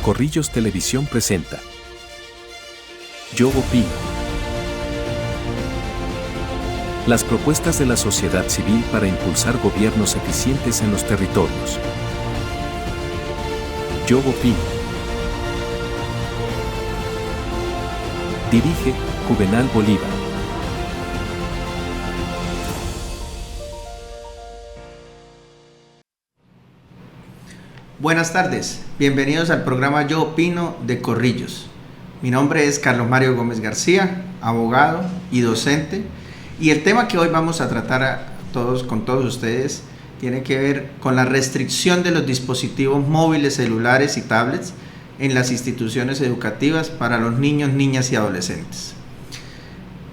Corrillos Televisión presenta Yo Opino. Las propuestas de la sociedad civil para impulsar gobiernos eficientes en los territorios. Yo Opino. Dirige Juvenal Bolívar. Buenas tardes, bienvenidos al programa Yo Opino de Corrillos. Mi nombre es Carlos Mario Gómez García, abogado y docente, y el tema que hoy vamos a tratar con todos ustedes tiene que ver con la restricción de los dispositivos móviles, celulares y tablets en las instituciones educativas para los niños, niñas y adolescentes.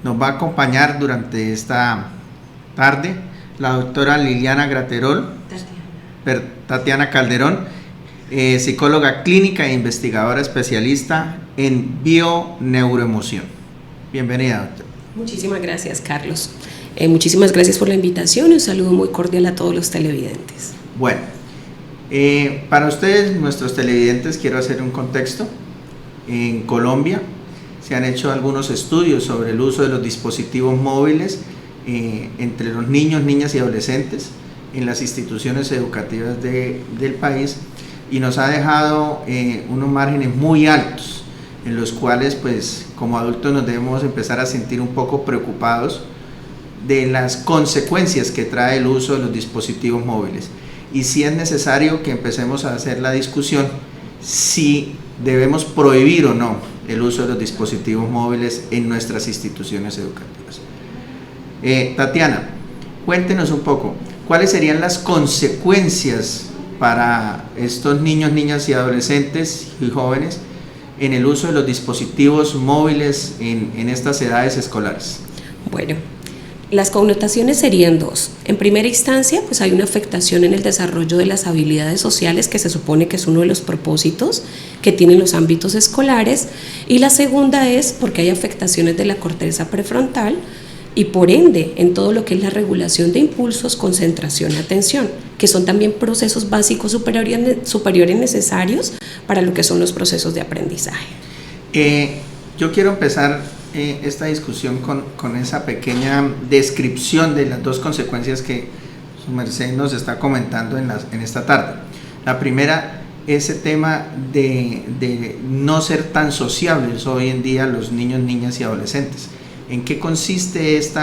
Nos va a acompañar durante esta tarde la doctora Liliana Graterol, Tatiana Calderón, psicóloga clínica e investigadora especialista en bioneuroemoción. Bienvenida, doctora. Muchísimas gracias, Carlos. Muchísimas gracias por la invitación y un saludo muy cordial a todos los televidentes. Bueno, para ustedes, nuestros televidentes, quiero hacer un contexto. En Colombia se han hecho algunos estudios sobre el uso de los dispositivos móviles entre los niños, niñas y adolescentes en las instituciones educativas del país, y nos ha dejado unos márgenes muy altos en los cuales, pues, como adultos nos debemos empezar a sentir un poco preocupados de las consecuencias que trae el uso de los dispositivos móviles, y si es necesario que empecemos a hacer la discusión si debemos prohibir o no el uso de los dispositivos móviles en nuestras instituciones educativas. Tatiana, cuéntenos un poco, ¿cuáles serían las consecuencias para estos niños, niñas y adolescentes y jóvenes en el uso de los dispositivos móviles en estas edades escolares? Bueno, las connotaciones serían dos. En primera instancia, pues hay una afectación en el desarrollo de las habilidades sociales, que se supone que es uno de los propósitos que tienen los ámbitos escolares, y la segunda es porque hay afectaciones de la corteza prefrontal y por ende en todo lo que es la regulación de impulsos, concentración y atención, que son también procesos básicos superiores necesarios para lo que son los procesos de aprendizaje. Yo quiero empezar esta discusión con esa pequeña descripción de las dos consecuencias que su merced nos está comentando en esta tarde. La primera, ese tema de no ser tan sociables hoy en día los niños, niñas y adolescentes. ¿En qué consiste este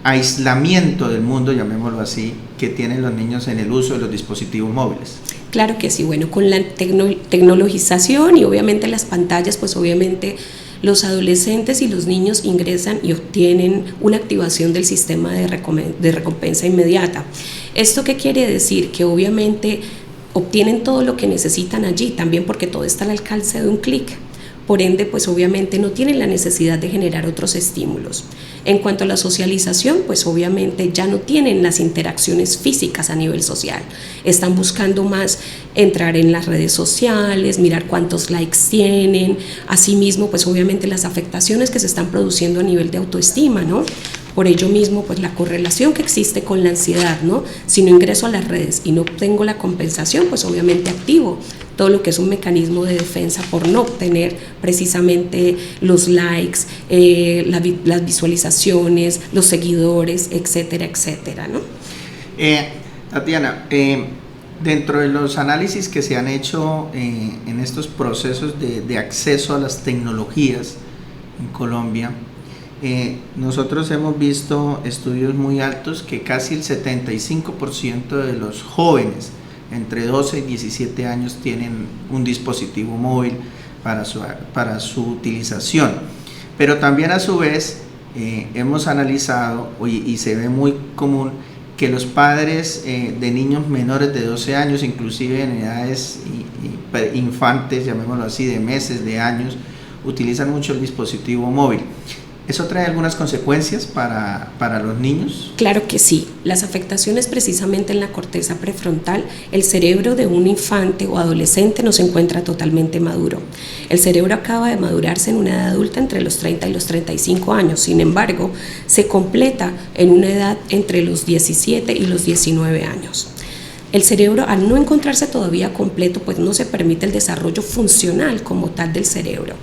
aislamiento del mundo, llamémoslo así, que tienen los niños en el uso de los dispositivos móviles? Claro que sí, bueno, con la tecnologización y obviamente las pantallas, pues obviamente los adolescentes y los niños ingresan y obtienen una activación del sistema de recompensa inmediata. ¿Esto qué quiere decir? Que obviamente obtienen todo lo que necesitan allí, también porque todo está al alcance de un clic. Por ende, pues obviamente no tienen la necesidad de generar otros estímulos. En cuanto a la socialización, pues obviamente ya no tienen las interacciones físicas a nivel social. Están buscando más entrar en las redes sociales, mirar cuántos likes tienen. Asimismo, pues obviamente las afectaciones que se están produciendo a nivel de autoestima, ¿no? Por ello mismo, pues la correlación que existe con la ansiedad, ¿no? Si no ingreso a las redes y no obtengo la compensación, pues obviamente activo todo lo que es un mecanismo de defensa por no obtener precisamente los likes, las visualizaciones, los seguidores, etcétera, etcétera, ¿no? Tatiana, dentro de los análisis que se han hecho en estos procesos de acceso a las tecnologías en Colombia, nosotros hemos visto estudios muy altos que casi el 75% de los jóvenes entre 12 y 17 años tienen un dispositivo móvil para su utilización, pero también a su vez hemos analizado y se ve muy común que los padres de niños menores de 12 años, inclusive en edades infantes, llamémoslo así, de meses, de años, utilizan mucho el dispositivo móvil. ¿Eso trae algunas consecuencias para los niños? Claro que sí. Las afectaciones precisamente en la corteza prefrontal, el cerebro de un infante o adolescente no se encuentra totalmente maduro. El cerebro acaba de madurarse en una edad adulta entre los 30 y los 35 años. Sin embargo, se completa en una edad entre los 17 y los 19 años. El cerebro, al no encontrarse todavía completo, pues no se permite el desarrollo funcional como tal del cerebro.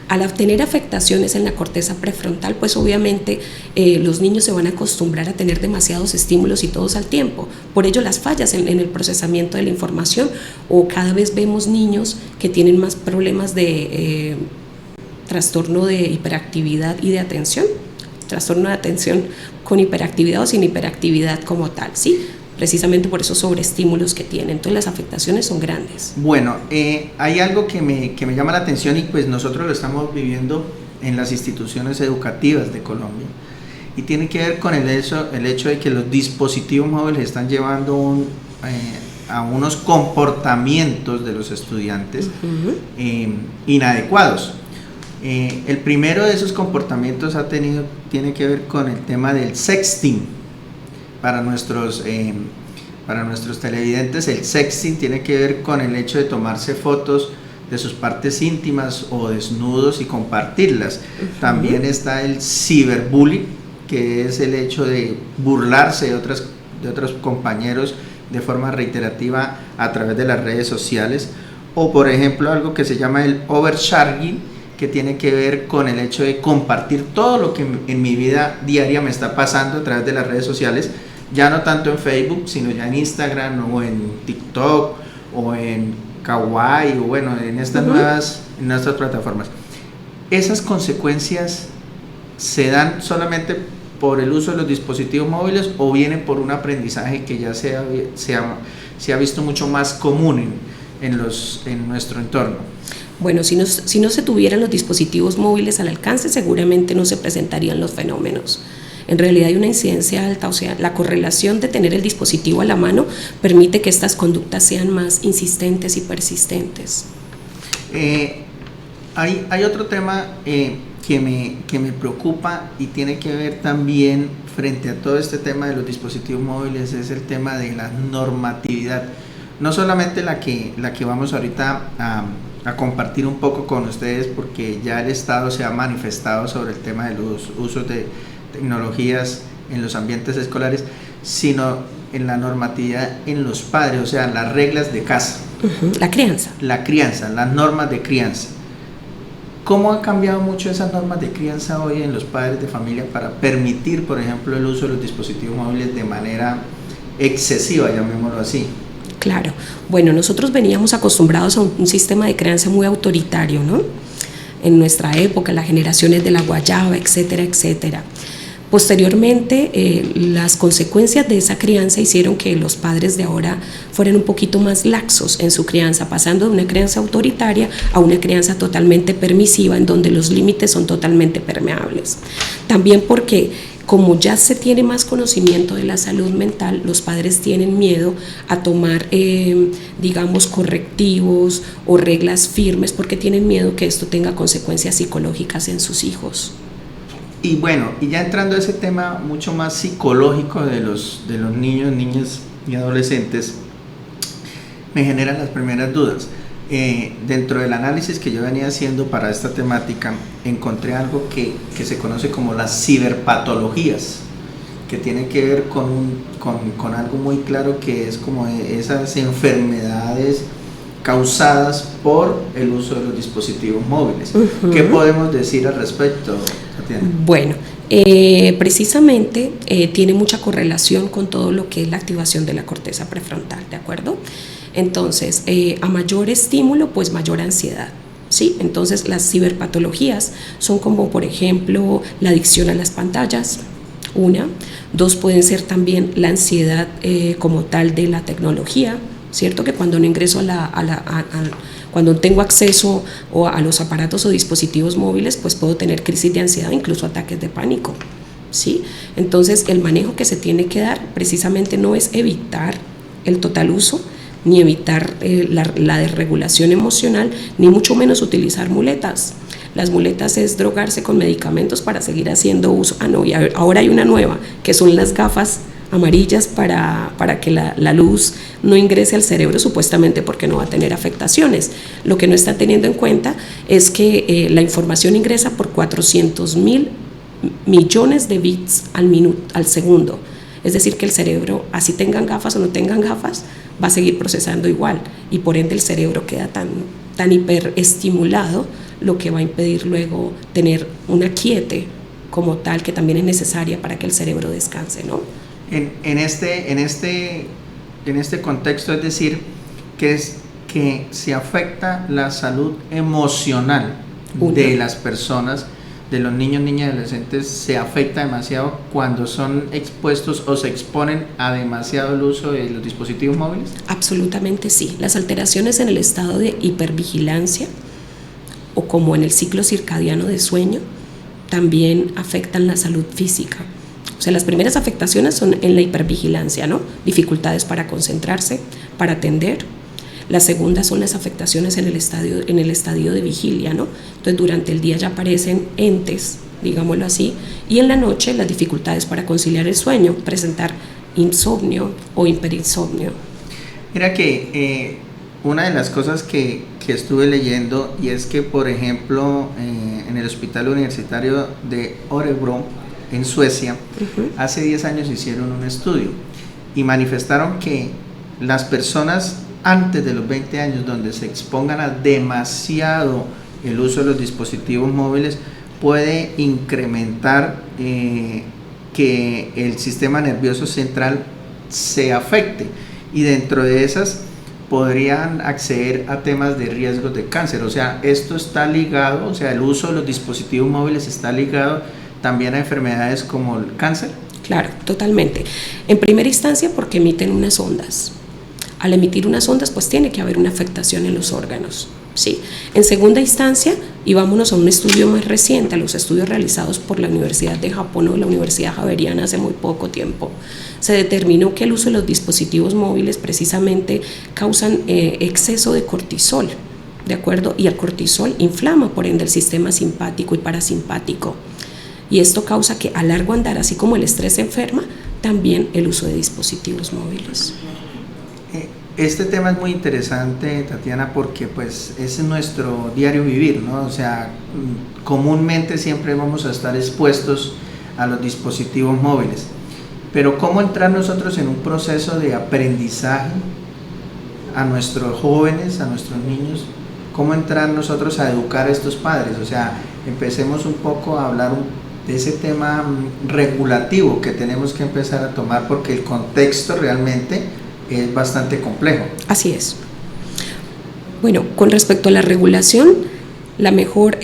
Al obtener afectaciones en la corteza prefrontal, pues obviamente los niños se van a acostumbrar a tener demasiados estímulos y todos al tiempo. Por ello las fallas en el procesamiento de la información, o cada vez vemos niños que tienen más problemas de trastorno de hiperactividad y de atención, trastorno de atención con hiperactividad o sin hiperactividad como tal, ¿sí? Precisamente por esos sobreestímulos que tienen. Entonces las afectaciones son grandes. Bueno, hay algo que me llama la atención, y pues nosotros lo estamos viviendo en las instituciones educativas de Colombia, y tiene que ver con el hecho de que los dispositivos móviles están llevando a unos comportamientos de los estudiantes inadecuados. El primero de esos comportamientos tiene que ver con el tema del sexting. Para nuestros televidentes, el sexting tiene que ver con el hecho de tomarse fotos de sus partes íntimas o desnudos y compartirlas. También está el ciberbullying, que es el hecho de burlarse de otros compañeros de forma reiterativa a través de las redes sociales. O por ejemplo algo que se llama el oversharing, que tiene que ver con el hecho de compartir todo lo que en mi vida diaria me está pasando a través de las redes sociales, ya no tanto en Facebook, sino ya en Instagram o en TikTok o en Kawaii, o bueno, en estas nuevas plataformas. Esas consecuencias se dan solamente por el uso de los dispositivos móviles, o vienen por un aprendizaje que ya se ha visto mucho más común en nuestro entorno. Bueno, si no se tuvieran los dispositivos móviles al alcance, seguramente no se presentarían los fenómenos. En realidad hay una incidencia alta, o sea, la correlación de tener el dispositivo a la mano permite que estas conductas sean más insistentes y persistentes. Hay otro tema que me preocupa y tiene que ver también frente a todo este tema de los dispositivos móviles, es el tema de la normatividad. No solamente la que vamos ahorita a compartir un poco con ustedes, porque ya el Estado se ha manifestado sobre el tema de los usos de tecnologías en los ambientes escolares, sino en la normatividad en los padres, o sea, las reglas de casa. La crianza, las normas de crianza. ¿Cómo han cambiado mucho esas normas de crianza hoy en los padres de familia para permitir, por ejemplo, el uso de los dispositivos móviles de manera excesiva, llamémoslo así? Claro, bueno, nosotros veníamos acostumbrados a un sistema de crianza muy autoritario, ¿no? En nuestra época, las generaciones de la guayaba, etcétera, etcétera. Posteriormente, las consecuencias de esa crianza hicieron que los padres de ahora fueran un poquito más laxos en su crianza, pasando de una crianza autoritaria a una crianza totalmente permisiva, en donde los límites son totalmente permeables. También porque, como ya se tiene más conocimiento de la salud mental, los padres tienen miedo a tomar, digamos, correctivos o reglas firmes, porque tienen miedo que esto tenga consecuencias psicológicas en sus hijos. Y bueno, y ya entrando a ese tema mucho más psicológico de los niños, niñas y adolescentes, me generan las primeras dudas. Dentro del análisis que yo venía haciendo para esta temática, encontré algo que se conoce como las ciberpatologías, que tiene que ver con algo muy claro, que es como esas enfermedades causadas por el uso de los dispositivos móviles. ¿Qué podemos decir al respecto, Tatiana? Bueno, precisamente tiene mucha correlación con todo lo que es la activación de la corteza prefrontal, ¿de acuerdo? Entonces, a mayor estímulo, pues mayor ansiedad, ¿sí? Entonces, las ciberpatologías son como, por ejemplo, la adicción a las pantallas, una. Dos, pueden ser también la ansiedad como tal de la tecnología, ¿cierto? Que cuando no ingreso cuando tengo acceso a los aparatos o dispositivos móviles, pues puedo tener crisis de ansiedad, incluso ataques de pánico, ¿sí? Entonces, el manejo que se tiene que dar precisamente no es evitar el total uso, ni evitar la desregulación emocional, ni mucho menos utilizar muletas. Las muletas es drogarse con medicamentos para seguir haciendo uso. Y ahora hay una nueva, que son las gafas amarillas para que la luz no ingrese al cerebro, supuestamente porque no va a tener afectaciones. Lo que no está teniendo en cuenta es que la información ingresa por 400.000 millones de bits al segundo. Es decir, que el cerebro, así tengan gafas o no tengan gafas, va a seguir procesando igual y por ende el cerebro queda tan hiperestimulado, lo que va a impedir luego tener una quiete como tal que también es necesaria para que el cerebro descanse, ¿no? En este contexto, es decir, que se afecta la salud emocional de las personas, de los niños, niñas y adolescentes, se afecta demasiado cuando son expuestos o se exponen a demasiado el uso de los dispositivos móviles. Absolutamente sí. Las alteraciones en el estado de hipervigilancia o como en el ciclo circadiano de sueño también afectan la salud física. O sea, las primeras afectaciones son en la hipervigilancia, ¿no? Dificultades para concentrarse, para atender. Las segundas son las afectaciones en el estadio de vigilia, ¿no? Entonces, durante el día ya aparecen entes, digámoslo así, y en la noche las dificultades para conciliar el sueño, presentar insomnio o hiperinsomnio. Mira que una de las cosas que estuve leyendo, y es que, por ejemplo, en el Hospital Universitario de Örebro, en Suecia, hace 10 años hicieron un estudio y manifestaron que las personas antes de los 20 años, donde se expongan a demasiado el uso de los dispositivos móviles, puede incrementar que el sistema nervioso central se afecte, y dentro de esas podrían acceder a temas de riesgos de cáncer. O sea, esto está ligado, o sea, el uso de los dispositivos móviles está ligado también a enfermedades como el cáncer. Claro, totalmente. En primera instancia porque emiten unas ondas. Al emitir unas ondas, pues tiene que haber una afectación en los órganos, ¿sí? En segunda instancia, y vámonos a un estudio más reciente, a los estudios realizados por la Universidad de Japón o la Universidad Javeriana hace muy poco tiempo, se determinó que el uso de los dispositivos móviles precisamente causan exceso de cortisol, ¿de acuerdo? Y el cortisol inflama, por ende, el sistema simpático y parasimpático. Y esto causa que a largo andar, así como el estrés enferma, también el uso de dispositivos móviles. Este tema es muy interesante, Tatiana, porque pues es nuestro diario vivir, ¿no? O sea, comúnmente siempre vamos a estar expuestos a los dispositivos móviles, pero ¿cómo entrar nosotros en un proceso de aprendizaje a nuestros jóvenes, a nuestros niños? ¿Cómo entrar nosotros a educar a estos padres? O sea, empecemos un poco a hablar de ese tema regulativo que tenemos que empezar a tomar, porque el contexto realmente es bastante complejo. Así es. Bueno, con respecto a la regulación, la mejor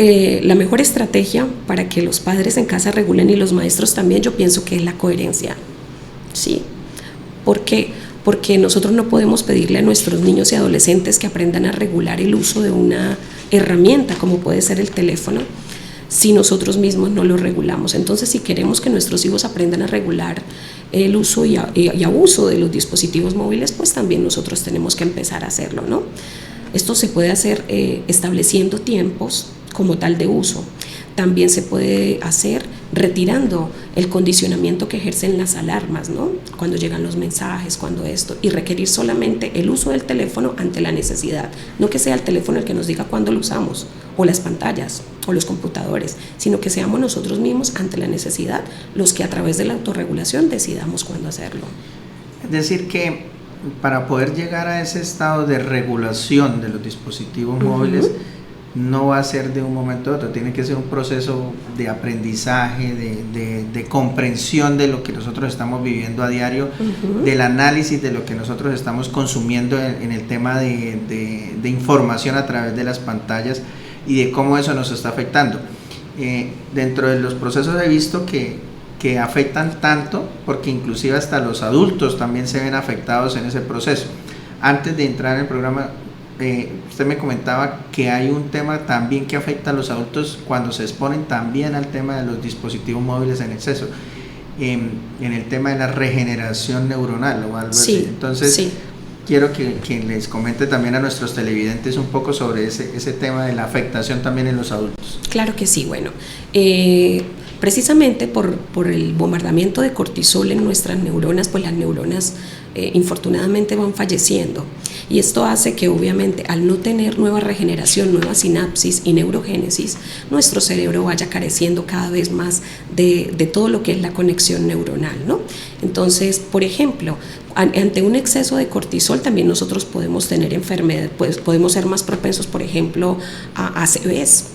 estrategia para que los padres en casa regulen y los maestros también, yo pienso que es la coherencia, ¿sí? ¿Por qué? Porque nosotros no podemos pedirle a nuestros niños y adolescentes que aprendan a regular el uso de una herramienta como puede ser el teléfono si nosotros mismos no lo regulamos. Entonces, si queremos que nuestros hijos aprendan a regular el uso y abuso de los dispositivos móviles, pues también nosotros tenemos que empezar a hacerlo, ¿no? Esto se puede hacer estableciendo tiempos como tal de uso. También se puede hacer retirando el condicionamiento que ejercen las alarmas, ¿no? Cuando llegan los mensajes, cuando esto, y requerir solamente el uso del teléfono ante la necesidad. No que sea el teléfono el que nos diga cuándo lo usamos, o las pantallas, o los computadores, sino que seamos nosotros mismos ante la necesidad los que a través de la autorregulación decidamos cuándo hacerlo. Es decir que para poder llegar a ese estado de regulación de los dispositivos móviles, no va a ser de un momento a otro, tiene que ser un proceso de aprendizaje, de comprensión de lo que nosotros estamos viviendo a diario, del análisis de lo que nosotros estamos consumiendo en el tema de información a través de las pantallas y de cómo eso nos está afectando. Dentro de los procesos he visto que afectan tanto, porque inclusive hasta los adultos también se ven afectados en ese proceso. Antes de entrar en el programa, usted me comentaba que hay un tema también que afecta a los adultos cuando se exponen también al tema de los dispositivos móviles en exceso, en el tema de la regeneración neuronal o algo así. Entonces, quiero que les comente también a nuestros televidentes un poco sobre ese tema de la afectación también en los adultos. Claro que sí, bueno, precisamente por el bombardamiento de cortisol en nuestras neuronas, pues las neuronas infortunadamente van falleciendo. Y esto hace que obviamente al no tener nueva regeneración, nueva sinapsis y neurogénesis, nuestro cerebro vaya careciendo cada vez más de todo lo que es la conexión neuronal, ¿no? Entonces, por ejemplo, ante un exceso de cortisol también nosotros podemos tener enfermedades, pues podemos ser más propensos, por ejemplo, a ACVs,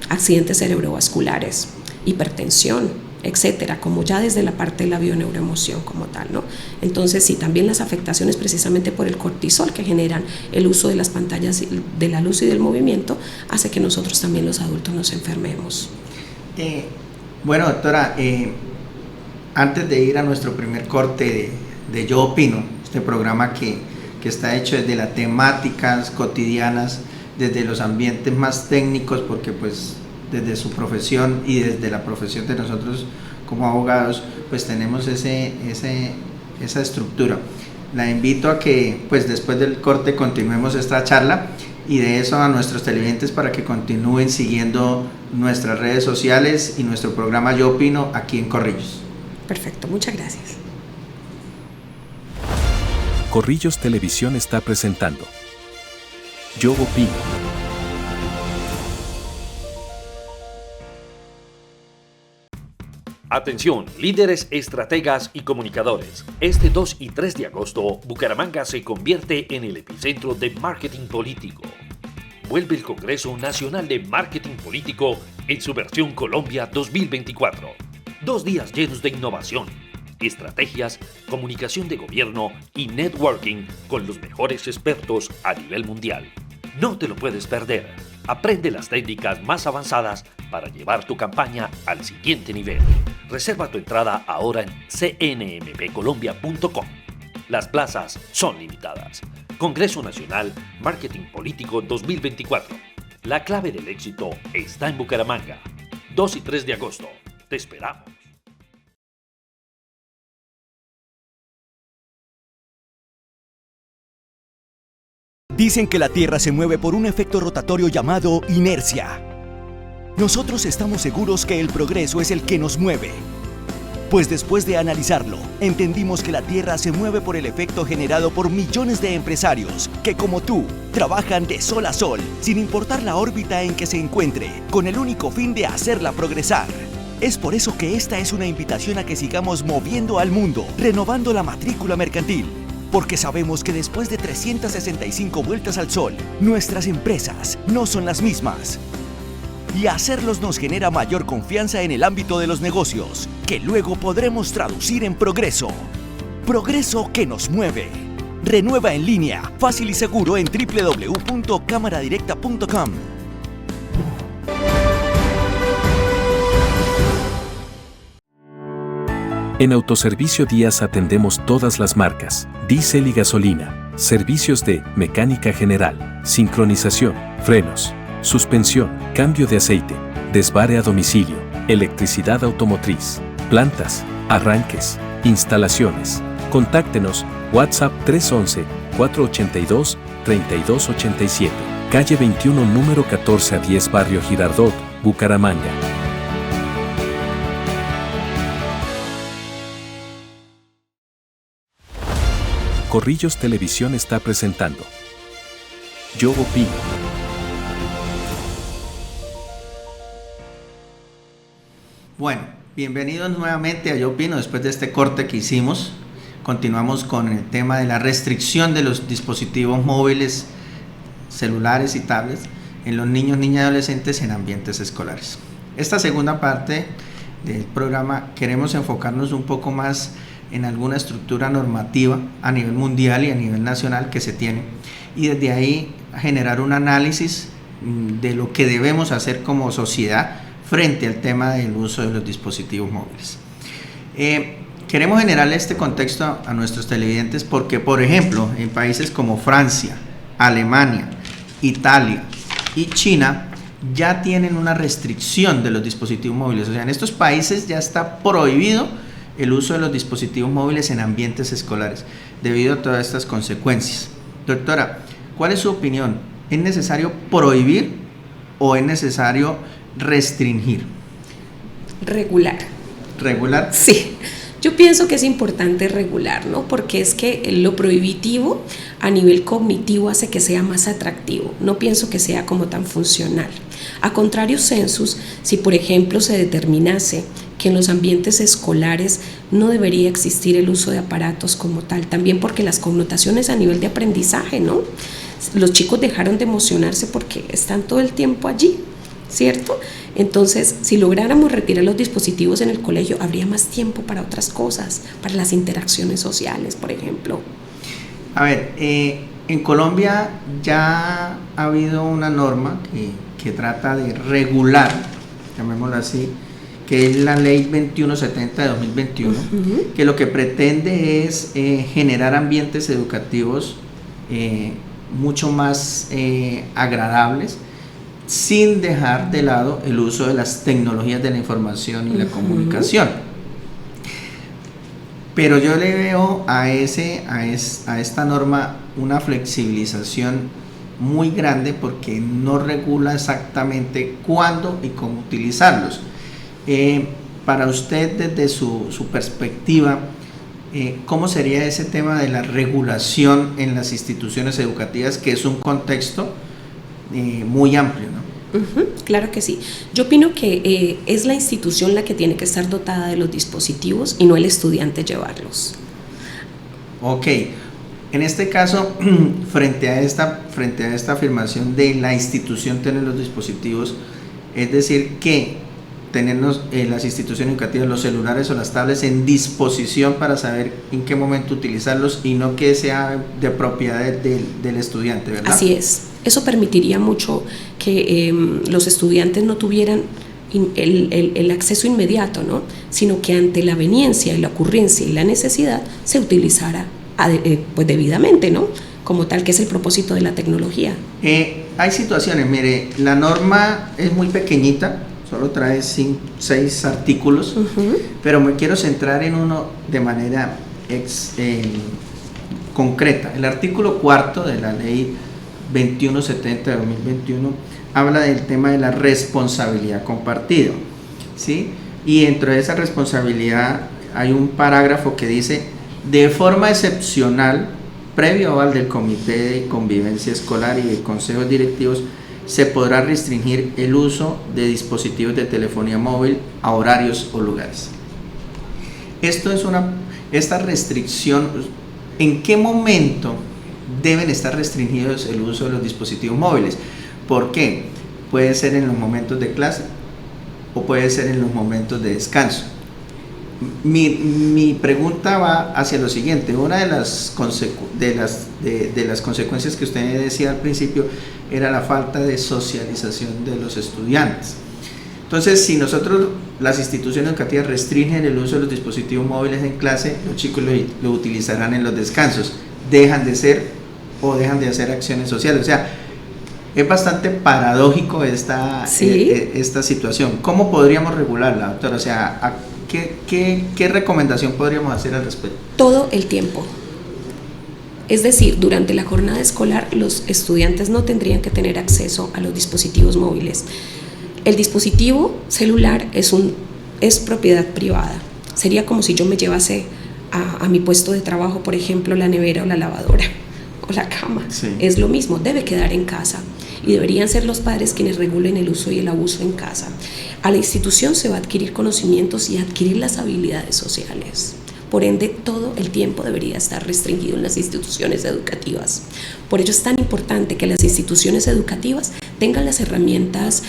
accidentes cerebrovasculares, hipertensión, etcétera, como ya desde la parte de la bioneuroemoción como tal, ¿no? Entonces, sí, también las afectaciones precisamente por el cortisol que generan el uso de las pantallas de la luz y del movimiento hace que nosotros también los adultos nos enfermemos. Bueno, doctora, antes de ir a nuestro primer corte de Yo Opino, este programa que está hecho desde las temáticas cotidianas, desde los ambientes más técnicos, porque pues desde su profesión y desde la profesión de nosotros como abogados, pues tenemos esa estructura. La invito a que pues después del corte continuemos esta charla, y de eso a nuestros televidentes para que continúen siguiendo nuestras redes sociales y nuestro programa Yo Opino aquí en Corrillos. Perfecto, muchas gracias. Corrillos Televisión está presentando Yo Opino. Atención, líderes, estrategas y comunicadores. Este 2 y 3 de agosto, Bucaramanga se convierte en el epicentro de marketing político. Vuelve el Congreso Nacional de Marketing Político en su versión Colombia 2024. 2 días llenos de innovación, estrategias, comunicación de gobierno y networking con los mejores expertos a nivel mundial. No te lo puedes perder. Aprende las técnicas más avanzadas para llevar tu campaña al siguiente nivel. Reserva tu entrada ahora en cnmpcolombia.com. Las plazas son limitadas. Congreso Nacional Marketing Político 2024. La clave del éxito está en Bucaramanga. 2 y 3 de agosto. Te esperamos. Dicen que la Tierra se mueve por un efecto rotatorio llamado inercia. Nosotros estamos seguros que el progreso es el que nos mueve. Pues después de analizarlo, entendimos que la Tierra se mueve por el efecto generado por millones de empresarios que, como tú, trabajan de sol a sol, sin importar la órbita en que se encuentre, con el único fin de hacerla progresar. Es por eso que esta es una invitación a que sigamos moviendo al mundo, renovando la matrícula mercantil. Porque sabemos que después de 365 vueltas al sol, nuestras empresas no son las mismas. Y hacerlos nos genera mayor confianza en el ámbito de los negocios, que luego podremos traducir en progreso. Progreso que nos mueve. Renueva en línea, fácil y seguro en www.cámaradirecta.com. En Autoservicio Díaz atendemos todas las marcas, diésel y gasolina, servicios de mecánica general, sincronización, frenos, suspensión, cambio de aceite, desvare a domicilio, electricidad automotriz, plantas, arranques, instalaciones. Contáctenos, WhatsApp 311-482-3287, calle 21, número 14 a 10, barrio Girardot, Bucaramanga. Corrillos Televisión está presentando Yo Opino. Bueno, bienvenidos nuevamente a Yo Opino. Después de este corte que hicimos, continuamos con el tema de la restricción de los dispositivos móviles, celulares y tablets en los niños, niñas y adolescentes en ambientes escolares. Esta segunda parte del programa queremos enfocarnos un poco más en alguna estructura normativa a nivel mundial y a nivel nacional que se tiene, y desde ahí generar un análisis de lo que debemos hacer como sociedad frente al tema del uso de los dispositivos móviles. Queremos generarle este contexto a nuestros televidentes porque, por ejemplo, en países como Francia, Alemania, Italia y China ya tienen una restricción de los dispositivos móviles. O sea, en estos países ya está prohibido el uso de los dispositivos móviles en ambientes escolares debido a todas estas consecuencias. Doctora, ¿cuál es su opinión? ¿Es necesario prohibir o es necesario restringir? Regular. ¿Regular? Sí. Yo pienso que es importante regular, ¿no? Porque es que lo prohibitivo a nivel cognitivo hace que sea más atractivo. No pienso que sea como tan funcional. A contrario sensus, si por ejemplo se determinase que en los ambientes escolares no debería existir el uso de aparatos como tal, también porque las connotaciones a nivel de aprendizaje, ¿no? Los chicos dejaron de emocionarse porque están todo el tiempo allí, ¿cierto? Entonces, si lográramos retirar los dispositivos en el colegio, habría más tiempo para otras cosas, para las interacciones sociales, por ejemplo. A ver, en Colombia ya ha habido una norma que trata de regular, llamémoslo así, que es la ley 2170 de 2021, que lo que pretende es generar ambientes educativos mucho más agradables, sin dejar de lado el uso de las tecnologías de la información y la comunicación. Pero yo le veo a esta norma una flexibilización muy grande porque no regula exactamente cuándo y cómo utilizarlos. Para usted, desde su perspectiva, ¿cómo sería ese tema de la regulación en las instituciones educativas, que es un contexto muy amplio, ¿no? Claro que sí. Yo opino que es la institución la que tiene que estar dotada de los dispositivos y no el estudiante llevarlos. Ok. En este caso, frente a esta afirmación de la institución tener los dispositivos, es decir, que tenernos las instituciones educativas, los celulares o las tablets en disposición para saber en qué momento utilizarlos y no que sea de propiedad del estudiante, ¿verdad? Así es. Eso permitiría mucho que los estudiantes no tuvieran el acceso inmediato, ¿no? Sino que ante la veniencia y la ocurrencia y la necesidad se utilizara pues debidamente, ¿no? Como tal, que es el propósito de la tecnología. Hay situaciones, mire, la norma es muy pequeñita, solo trae 6 artículos, pero me quiero centrar en uno de manera concreta. El artículo 4 de la ley 2170 de 2021 habla del tema de la responsabilidad compartida, ¿sí? Y dentro de esa responsabilidad hay un parágrafo que dice: de forma excepcional, previo aval del Comité de Convivencia Escolar y de consejos directivos, se podrá restringir el uso de dispositivos de telefonía móvil a horarios o lugares. Esta restricción, ¿en qué momento deben estar restringidos el uso de los dispositivos móviles? ¿Por qué? Puede ser en los momentos de clase o puede ser en los momentos de descanso. Mi pregunta va hacia lo siguiente: una de las consecuencias que usted decía al principio era la falta de socialización de los estudiantes. Entonces, si nosotros, las instituciones educativas, restringen el uso de los dispositivos móviles en clase, los chicos lo utilizarán en los descansos, dejan de hacer acciones sociales. O sea, es bastante paradójico esta situación. ¿Cómo podríamos regularla, doctora? O sea, ¿qué recomendación podríamos hacer al respecto? Todo el tiempo. Es decir, durante la jornada escolar los estudiantes no tendrían que tener acceso a los dispositivos móviles. El dispositivo celular es propiedad privada. Sería como si yo me llevase a mi puesto de trabajo, por ejemplo, la nevera o la lavadora o la cama. Sí. Es lo mismo, debe quedar en casa y deberían ser los padres quienes regulen el uso y el abuso en casa. A la institución se va a adquirir conocimientos y adquirir las habilidades sociales. Por ende, todo el tiempo debería estar restringido en las instituciones educativas. Por ello es tan importante que las instituciones educativas tengan las herramientas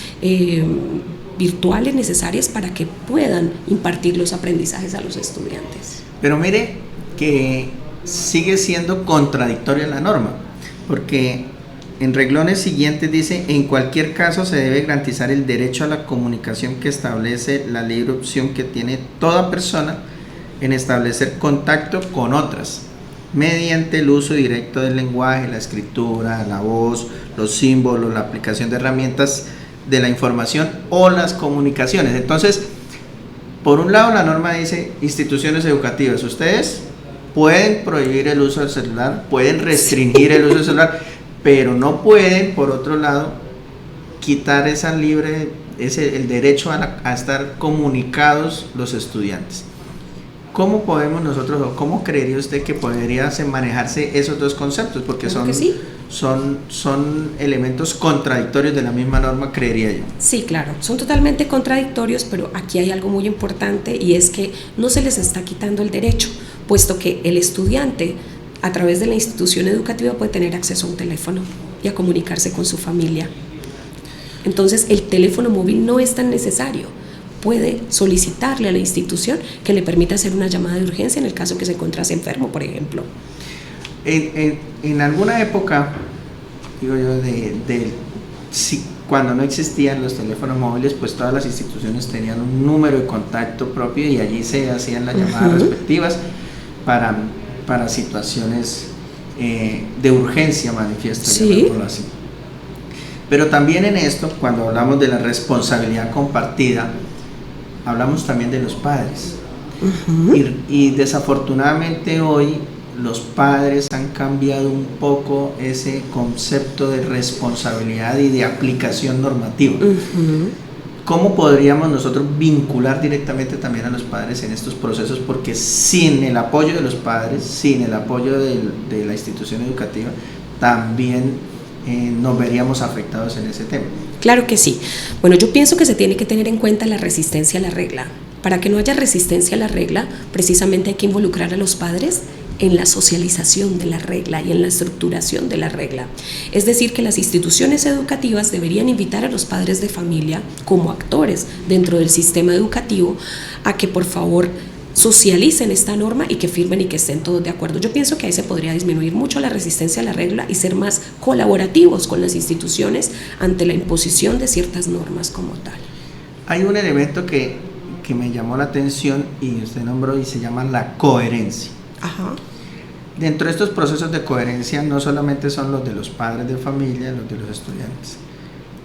virtuales necesarias para que puedan impartir los aprendizajes a los estudiantes. Pero mire que sigue siendo contradictoria la norma, porque en renglones siguientes dice: en cualquier caso se debe garantizar el derecho a la comunicación que establece la libre opción que tiene toda persona en establecer contacto con otras mediante el uso directo del lenguaje, la escritura, la voz, los símbolos, la aplicación de herramientas de la información o las comunicaciones. Entonces, por un lado la norma dice: instituciones educativas, ustedes pueden prohibir el uso del celular, pueden restringir el uso del celular, pero no pueden, por otro lado, quitar el derecho a estar comunicados los estudiantes. ¿cómo podemos nosotros, o cómo creería usted que podrían manejarse esos dos conceptos? Porque Claro que sí. son elementos contradictorios de la misma norma, creería yo. Sí, claro, son totalmente contradictorios, pero aquí hay algo muy importante y es que no se les está quitando el derecho, puesto que el estudiante a través de la institución educativa puede tener acceso a un teléfono y a comunicarse con su familia. Entonces el teléfono móvil no es tan necesario. Puede solicitarle a la institución que le permita hacer una llamada de urgencia en el caso que se encontrase enfermo, por ejemplo. En alguna época, digo yo, cuando no existían los teléfonos móviles, pues todas las instituciones tenían un número de contacto propio y allí se hacían las llamadas respectivas para situaciones de urgencia manifiesta, llamémoslo así. Pero también en esto, cuando hablamos de la responsabilidad compartida, hablamos también de los padres. Y desafortunadamente hoy los padres han cambiado un poco ese concepto de responsabilidad y de aplicación normativa. ¿Cómo podríamos nosotros vincular directamente también a los padres en estos procesos? Porque sin el apoyo de los padres, sin el apoyo de la institución educativa, también nos veríamos afectados en ese tema. Claro que sí. Bueno, yo pienso que se tiene que tener en cuenta la resistencia a la regla. Para que no haya resistencia a la regla, precisamente hay que involucrar a los padres en la socialización de la regla y en la estructuración de la regla. Es decir, que las instituciones educativas deberían invitar a los padres de familia como actores dentro del sistema educativo a que por favor socialicen esta norma y que firmen y que estén todos de acuerdo. Yo pienso que ahí se podría disminuir mucho la resistencia a la regla y ser más colaborativos con las instituciones ante la imposición de ciertas normas como tal. Hay un elemento que me llamó la atención y usted nombró y se llama la coherencia. Ajá. Dentro de estos procesos de coherencia no solamente son los de los padres de familia, los de los estudiantes.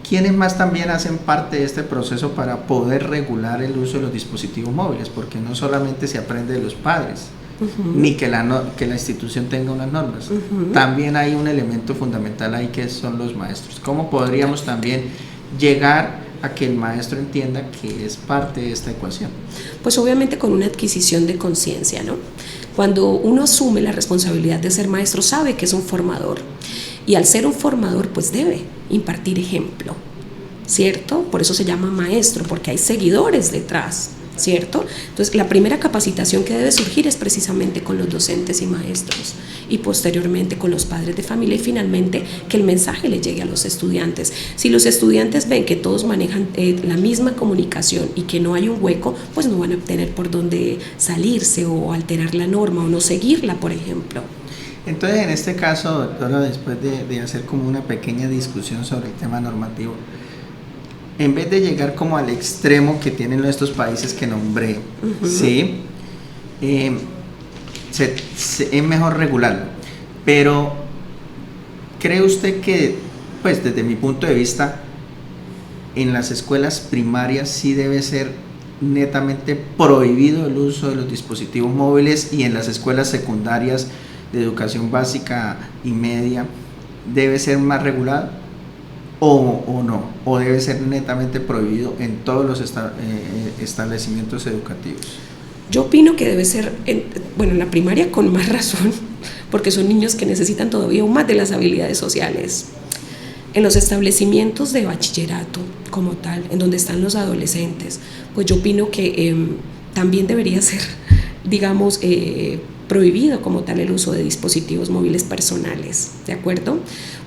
¿Quiénes más también hacen parte de este proceso para poder regular el uso de los dispositivos móviles? Porque no solamente se aprende de los padres, ni que la institución tenga unas normas. También hay un elemento fundamental ahí que son los maestros. ¿Cómo podríamos también llegar a que el maestro entienda que es parte de esta ecuación? Pues obviamente con una adquisición de conciencia, ¿no? Cuando uno asume la responsabilidad de ser maestro, sabe que es un formador. Y al ser un formador, pues debe impartir ejemplo, ¿cierto? Por eso se llama maestro, porque hay seguidores detrás, ¿cierto? Entonces, la primera capacitación que debe surgir es precisamente con los docentes y maestros, y posteriormente con los padres de familia, y finalmente que el mensaje le llegue a los estudiantes. Si los estudiantes ven que todos manejan la misma comunicación y que no hay un hueco, pues no van a tener por dónde salirse o alterar la norma o no seguirla, por ejemplo. Entonces, en este caso, doctora, después de hacer como una pequeña discusión sobre el tema normativo, en vez de llegar como al extremo que tienen estos países que nombré, ¿sí? Es mejor regularlo. Pero, ¿cree usted que, pues desde mi punto de vista, en las escuelas primarias sí debe ser netamente prohibido el uso de los dispositivos móviles, y en las escuelas secundarias de educación básica y media debe ser más regulado o no? ¿O debe ser netamente prohibido en todos los establecimientos educativos? Yo opino que debe ser, en la primaria con más razón, porque son niños que necesitan todavía aún más de las habilidades sociales. En los establecimientos de bachillerato como tal, en donde están los adolescentes, pues yo opino que también debería ser, digamos, prohibido como tal el uso de dispositivos móviles personales, ¿de acuerdo?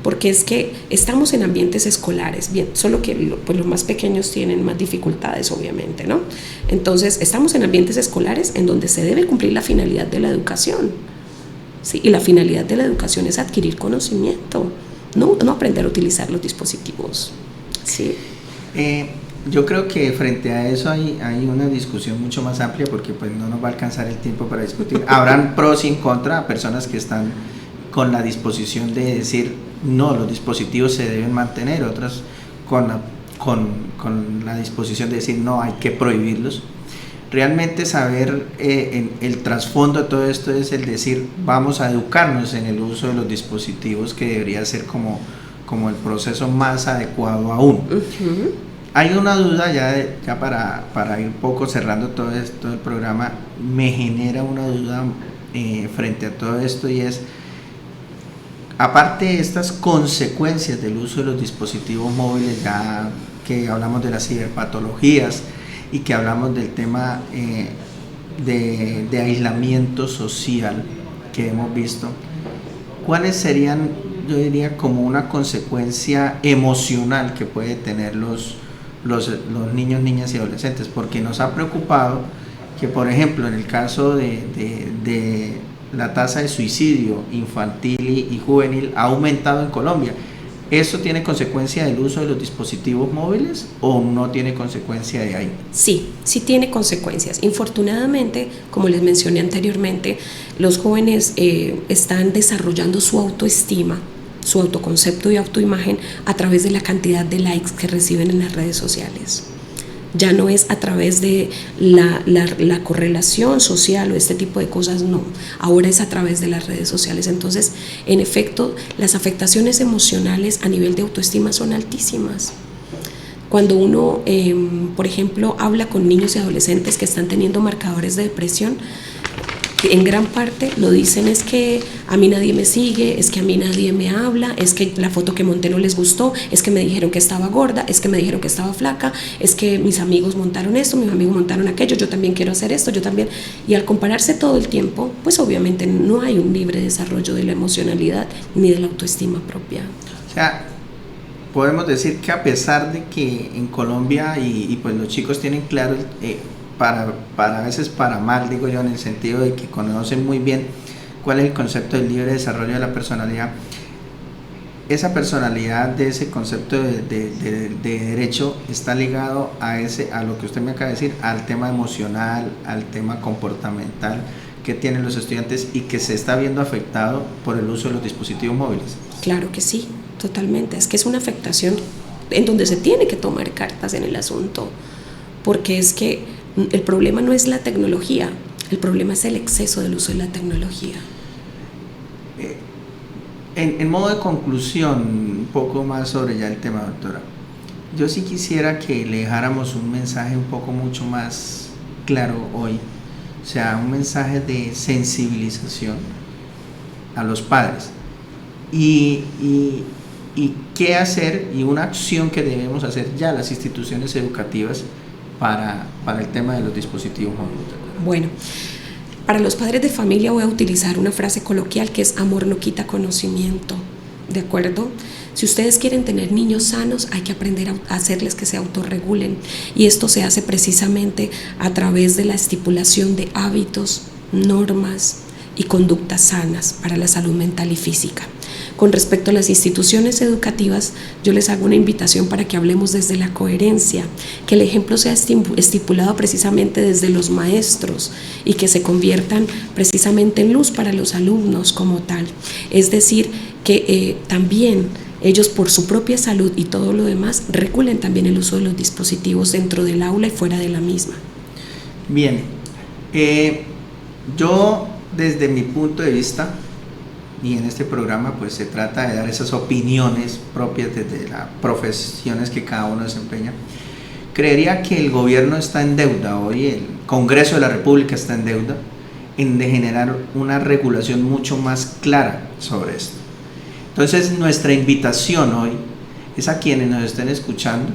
Porque es que estamos en ambientes escolares, bien, solo que pues los más pequeños tienen más dificultades, obviamente, ¿no? Entonces, estamos en ambientes escolares en donde se debe cumplir la finalidad de la educación, ¿sí? Y la finalidad de la educación es adquirir conocimiento, no aprender a utilizar los dispositivos, ¿sí? Yo creo que frente a eso hay una discusión mucho más amplia, porque pues no nos va a alcanzar el tiempo para discutir. Habrán pros y en contra, personas que están con la disposición de decir no, los dispositivos se deben mantener, otras con la disposición de decir no, hay que prohibirlos. Realmente saber el trasfondo de todo esto es el decir vamos a educarnos en el uso de los dispositivos, que debería ser como el proceso más adecuado aún. Hay una duda ya para ir poco cerrando todo esto del programa, me genera una duda frente a todo esto, y es, aparte de estas consecuencias del uso de los dispositivos móviles, ya que hablamos de las ciberpatologías y que hablamos del tema de aislamiento social que hemos visto, ¿cuáles serían, yo diría, como una consecuencia emocional que puede tener los niños, niñas y adolescentes? Porque nos ha preocupado que, por ejemplo, en el caso de la tasa de suicidio infantil y juvenil ha aumentado en Colombia. ¿Eso tiene consecuencia del uso de los dispositivos móviles o no tiene consecuencia de ahí? Sí, sí tiene consecuencias. Infortunadamente, como les mencioné anteriormente, los jóvenes están desarrollando su autoestima, su autoconcepto y autoimagen a través de la cantidad de likes que reciben en las redes sociales. Ya no es a través de la correlación social o este tipo de cosas, no. Ahora es a través de las redes sociales. Entonces, en efecto, las afectaciones emocionales a nivel de autoestima son altísimas. Cuando uno, por ejemplo, habla con niños y adolescentes que están teniendo marcadores de depresión, en gran parte lo dicen es que a mí nadie me sigue, es que a mí nadie me habla, es que la foto que monté no les gustó, es que me dijeron que estaba gorda, es que me dijeron que estaba flaca, es que mis amigos montaron esto, mis amigos montaron aquello, yo también quiero hacer esto, yo también. Y al compararse todo el tiempo, pues obviamente no hay un libre desarrollo de la emocionalidad ni de la autoestima propia. O sea, podemos decir que a pesar de que en Colombia y pues los chicos tienen claro a veces para mal, digo yo, en el sentido de que conocen muy bien cuál es el concepto del libre desarrollo de la personalidad, esa personalidad de ese concepto de derecho está ligado a lo que usted me acaba de decir, al tema emocional, al tema comportamental que tienen los estudiantes y que se está viendo afectado por el uso de los dispositivos móviles. Claro que sí, totalmente. Es que es una afectación en donde se tiene que tomar cartas en el asunto, porque es que el problema no es la tecnología, el problema es el exceso del uso de la tecnología. En modo de conclusión, un poco más sobre ya el tema, doctora, yo sí quisiera que le dejáramos un mensaje un poco mucho más claro hoy, o sea, un mensaje de sensibilización a los padres y qué hacer, y una acción que debemos hacer ya las instituciones educativas para el tema de los dispositivos móviles. Bueno, para los padres de familia voy a utilizar una frase coloquial que es: amor no quita conocimiento, ¿de acuerdo? Si ustedes quieren tener niños sanos, hay que aprender a hacerles que se autorregulen, y esto se hace precisamente a través de la estipulación de hábitos, normas y conductas sanas para la salud mental y física. Con respecto a las instituciones educativas, yo les hago una invitación para que hablemos desde la coherencia, que el ejemplo sea estipulado precisamente desde los maestros y que se conviertan precisamente en luz para los alumnos como tal. Es decir, que también ellos, por su propia salud y todo lo demás, regulen también el uso de los dispositivos dentro del aula y fuera de la misma. Bien, yo desde mi punto de vista, y en este programa pues se trata de dar esas opiniones propias desde las profesiones que cada uno desempeña, creería que el gobierno está en deuda hoy, el Congreso de la República está en deuda en de generar una regulación mucho más clara sobre esto. Entonces nuestra invitación hoy es a quienes nos estén escuchando,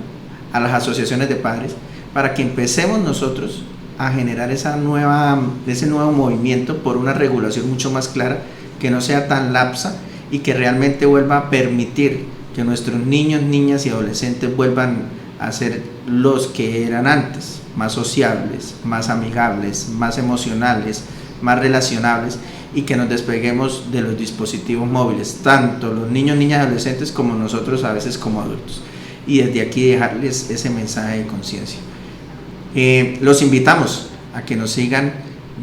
a las asociaciones de padres, para que empecemos nosotros a generar ese nuevo movimiento por una regulación mucho más clara, que no sea tan lapsa y que realmente vuelva a permitir que nuestros niños, niñas y adolescentes vuelvan a ser los que eran antes, más sociables, más amigables, más emocionales, más relacionables, y que nos despeguemos de los dispositivos móviles, tanto los niños, niñas y adolescentes como nosotros a veces como adultos, y desde aquí dejarles ese mensaje de conciencia. Los invitamos a que nos sigan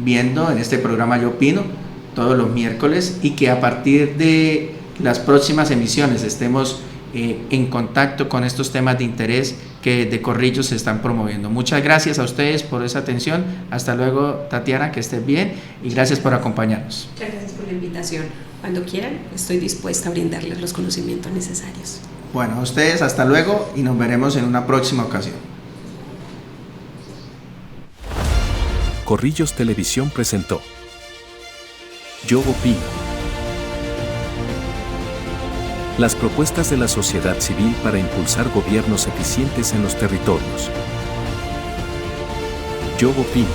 viendo en este programa Yo Opino todos los miércoles, y que a partir de las próximas emisiones estemos en contacto con estos temas de interés que de corrillo se están promoviendo. Muchas gracias a ustedes por esa atención. Hasta luego, Tatiana, que estés bien, y gracias por acompañarnos. Muchas gracias por la invitación. Cuando quieran, estoy dispuesta a brindarles los conocimientos necesarios. Bueno, a ustedes hasta luego y nos veremos en una próxima ocasión. Corrillos Televisión presentó Yo Opino. Las propuestas de la sociedad civil para impulsar gobiernos eficientes en los territorios. Yo Opino.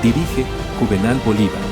Dirige Juvenal Bolívar.